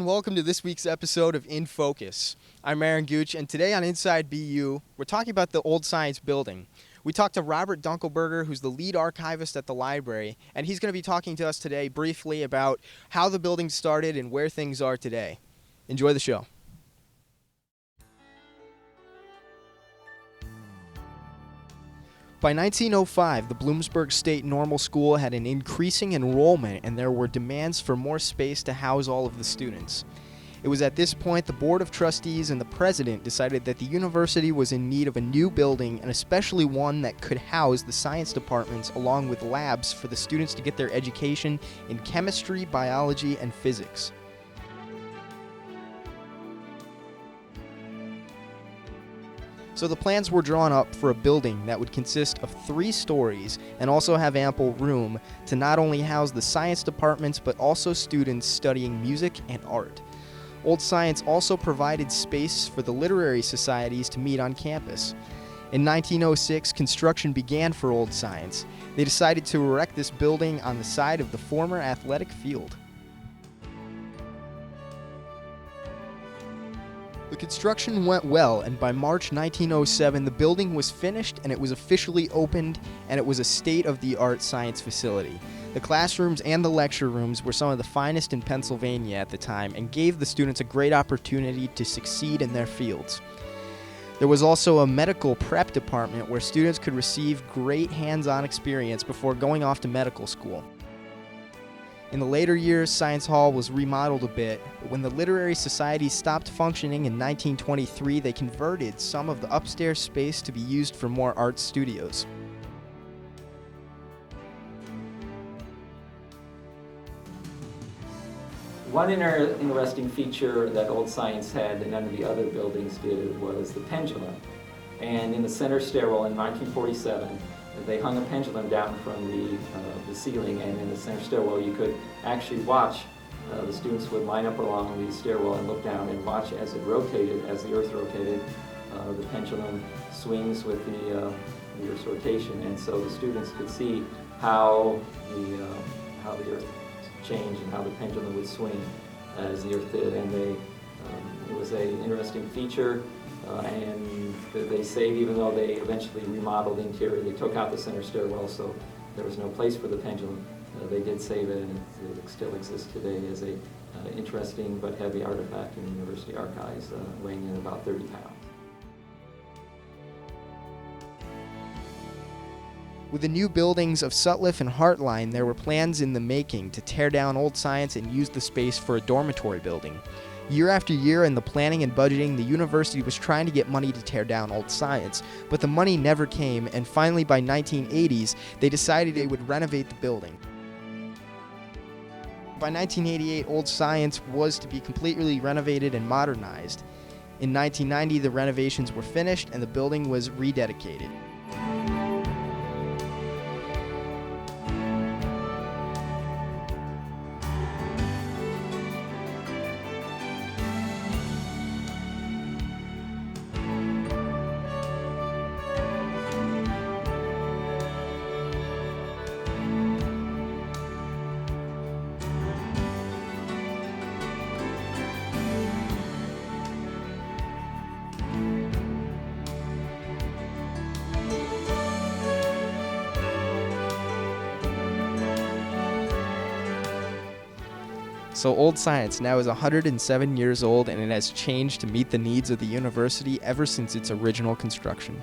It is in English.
and welcome to this week's episode of In Focus. I'm Aaron Gooch, and today on Inside BU, we're talking about the Old Science Building. We talked to Robert Dunkelberger, who's the lead archivist at the library, and he's going to be talking to us today briefly about how the building started and where things are today. Enjoy the show. By 1905, the Bloomsburg State Normal School had an increasing enrollment, and there were demands for more space to house all of the students. It was at this point the Board of Trustees and the President decided that the university was in need of a new building, and especially one that could house the science departments along with labs for the students to get their education in chemistry, biology, and physics. So the plans were drawn up for a building that would consist of 3 stories and also have ample room to not only house the science departments but also students studying music and art. Old Science also provided space for the literary societies to meet on campus. In 1906, construction began for Old Science. They decided to erect this building on the side of the former athletic field. The construction went well, and by March 1907, the building was finished and it was officially opened, and it was a state-of-the-art science facility. The classrooms and the lecture rooms were some of the finest in Pennsylvania at the time and gave the students a great opportunity to succeed in their fields. There was also a medical prep department where students could receive great hands-on experience before going off to medical school. In the later years, Science Hall was remodeled a bit, but when the literary societies stopped functioning in 1923, they converted some of the upstairs space to be used for more art studios. One interesting feature that Old Science had that none of the other buildings did was the pendulum. And in the center stairwell in 1947, they hung a pendulum down from the ceiling, and in the center stairwell you could actually watch. The students would line up along the stairwell and look down and watch as it rotated, as the Earth rotated. The pendulum swings with the Earth's rotation, and so the students could see how the Earth changed and how the pendulum would swing as the Earth did. And it was an interesting feature. And they say even though they eventually remodeled the interior, they took out the center stairwell, so there was no place for the pendulum. They did save it, and it still exists today as a interesting but heavy artifact in the university archives, weighing in about 30 pounds. With the new buildings of Sutliff and Hartline, there were plans in the making to tear down Old Science and use the space for a dormitory building. Year after year in the planning and budgeting, the university was trying to get money to tear down Old Science, but the money never came, and finally by 1980s, they decided they would renovate the building. By 1988, Old Science was to be completely renovated and modernized. In 1990, the renovations were finished and the building was rededicated. So Old Science now is 107 years old, and it has changed to meet the needs of the university ever since its original construction.